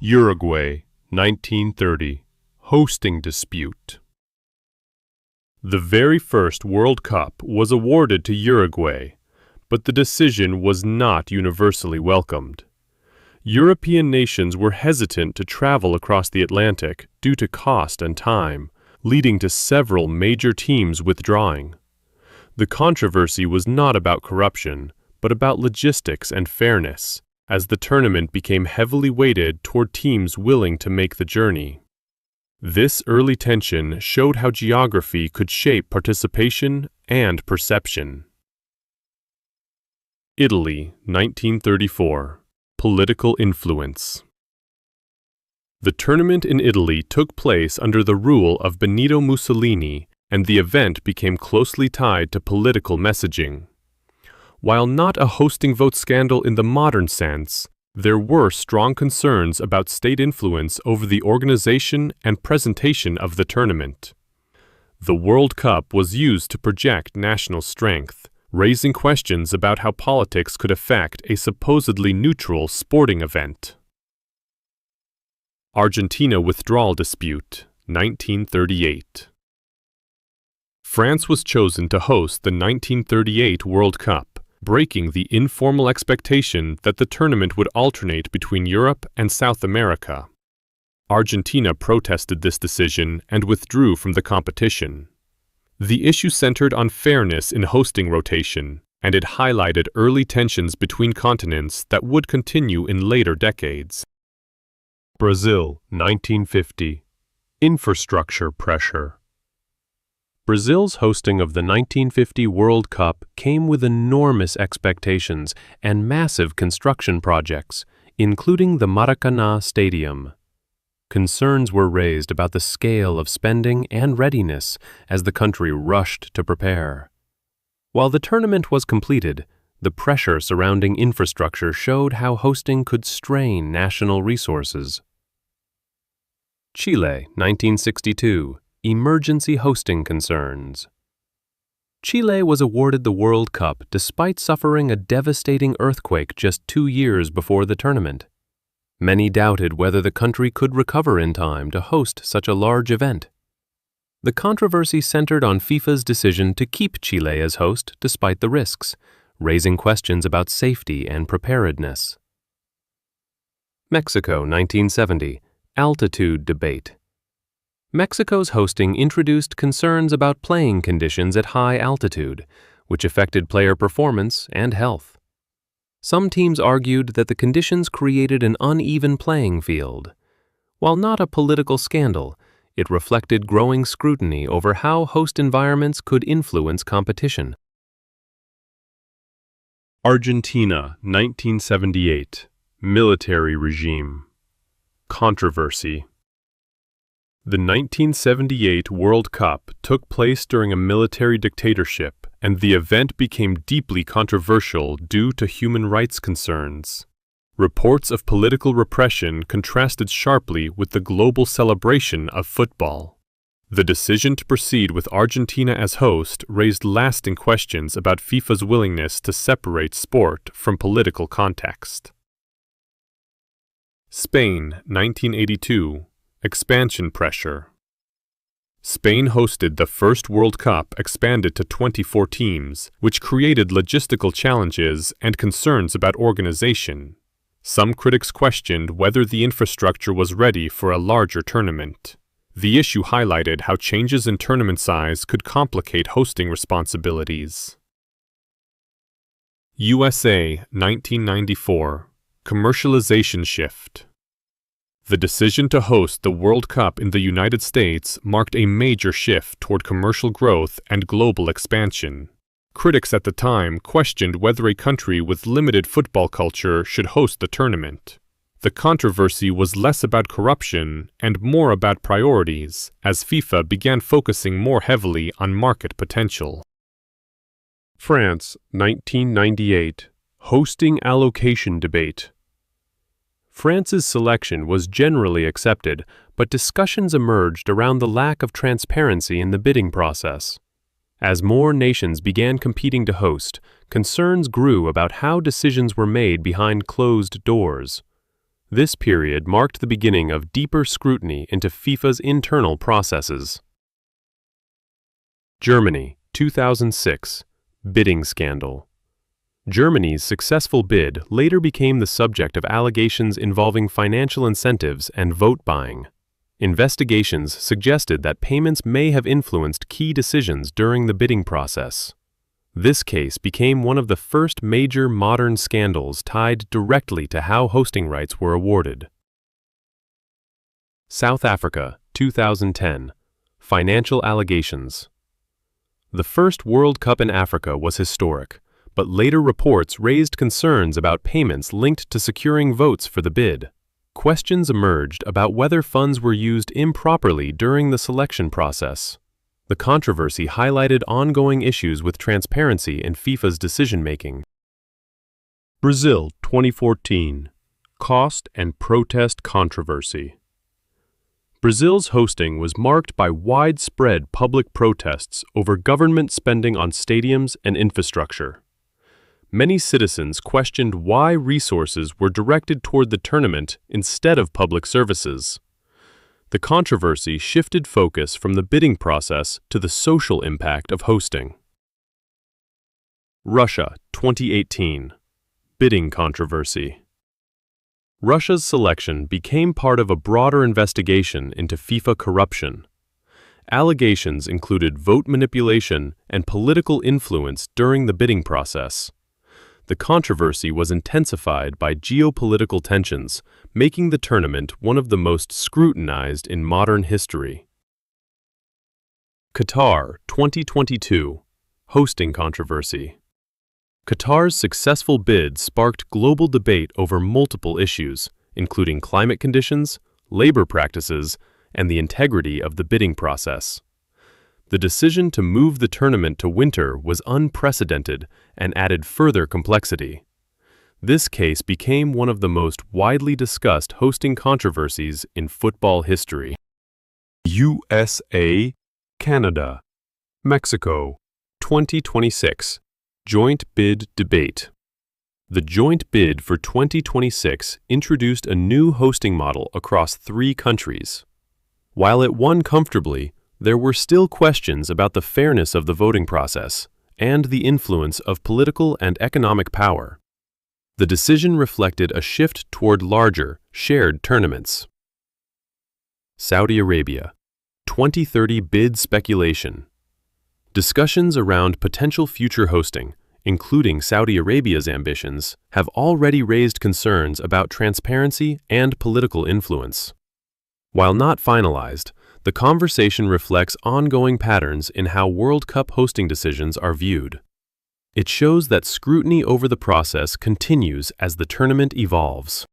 Uruguay, 1930. Hosting dispute. The very first World Cup was awarded to Uruguay, but the decision was not universally welcomed. European nations were hesitant to travel across the Atlantic due to cost and time, leading to several major teams withdrawing. The controversy was not about corruption, but about logistics and fairness, as the tournament became heavily weighted toward teams willing to make the journey. This early tension showed how geography could shape participation and perception. Italy, 1934. Political influence. The tournament in Italy took place under the rule of Benito Mussolini, and the event became closely tied to political messaging. While not a hosting vote scandal in the modern sense, there were strong concerns about state influence over the organization and presentation of the tournament. The World Cup was used to project national strength, raising questions about how politics could affect a supposedly neutral sporting event. Argentina withdrawal dispute, 1938. France was chosen to host the 1938 World Cup, breaking the informal expectation that the tournament would alternate between Europe and South America. Argentina protested this decision and withdrew from the competition. The issue centered on fairness in hosting rotation, and it highlighted early tensions between continents that would continue in later decades. Brazil, 1950. Infrastructure pressure. Brazil's hosting of the 1950 World Cup came with enormous expectations and massive construction projects, including the Maracanã Stadium. Concerns were raised about the scale of spending and readiness as the country rushed to prepare. While the tournament was completed, the pressure surrounding infrastructure showed how hosting could strain national resources. Chile, 1962. Emergency hosting concerns. Chile was awarded the World Cup despite suffering a devastating earthquake just 2 years before the tournament. Many doubted whether the country could recover in time to host such a large event. The controversy centered on FIFA's decision to keep Chile as host despite the risks, raising questions about safety and preparedness. Mexico, 1970. Altitude debate. Mexico's hosting introduced concerns about playing conditions at high altitude, which affected player performance and health. Some teams argued that the conditions created an uneven playing field. While not a political scandal, it reflected growing scrutiny over how host environments could influence competition. Argentina, 1978. Military regime. Controversy. The 1978 World Cup took place during a military dictatorship, and the event became deeply controversial due to human rights concerns. Reports of political repression contrasted sharply with the global celebration of football. The decision to proceed with Argentina as host raised lasting questions about FIFA's willingness to separate sport from political context. Spain, 1982. Expansion pressure. Spain hosted the first World Cup expanded to 24 teams, which created logistical challenges and concerns about organization. Some critics questioned whether the infrastructure was ready for a larger tournament. The issue highlighted how changes in tournament size could complicate hosting responsibilities. USA, 1994. Commercialization shift. The decision to host the World Cup in the United States marked a major shift toward commercial growth and global expansion. Critics at the time questioned whether a country with limited football culture should host the tournament. The controversy was less about corruption and more about priorities, as FIFA began focusing more heavily on market potential. France, 1998. Hosting allocation debate. France's selection was generally accepted, but discussions emerged around the lack of transparency in the bidding process. As more nations began competing to host, concerns grew about how decisions were made behind closed doors. This period marked the beginning of deeper scrutiny into FIFA's internal processes. Germany, 2006. Bidding scandal. Germany's successful bid later became the subject of allegations involving financial incentives and vote buying. Investigations suggested that payments may have influenced key decisions during the bidding process. This case became one of the first major modern scandals tied directly to how hosting rights were awarded. South Africa, 2010. Financial allegations. The first World Cup in Africa was historic, but later reports raised concerns about payments linked to securing votes for the bid. Questions emerged about whether funds were used improperly during the selection process. The controversy highlighted ongoing issues with transparency in FIFA's decision-making. Brazil, 2014. Cost and protest controversy. Brazil's hosting was marked by widespread public protests over government spending on stadiums and infrastructure. Many citizens questioned why resources were directed toward the tournament instead of public services. The controversy shifted focus from the bidding process to the social impact of hosting. Russia, 2018. Bidding controversy. Russia's selection became part of a broader investigation into FIFA corruption. Allegations included vote manipulation and political influence during the bidding process. The controversy was intensified by geopolitical tensions, making the tournament one of the most scrutinized in modern history. Qatar, 2022. Hosting controversy. Qatar's successful bid sparked global debate over multiple issues, including climate conditions, labor practices, and the integrity of the bidding process. The decision to move the tournament to winter was unprecedented and added further complexity. This case became one of the most widely discussed hosting controversies in football history. USA, Canada, Mexico, 2026. Joint bid debate. The joint bid for 2026 introduced a new hosting model across 3 countries. While it won comfortably, there were still questions about the fairness of the voting process and the influence of political and economic power. The decision reflected a shift toward larger, shared tournaments. Saudi Arabia, 2030 bid speculation. Discussions around potential future hosting, including Saudi Arabia's ambitions, have already raised concerns about transparency and political influence. While not finalized, the conversation reflects ongoing patterns in how World Cup hosting decisions are viewed. It shows that scrutiny over the process continues as the tournament evolves.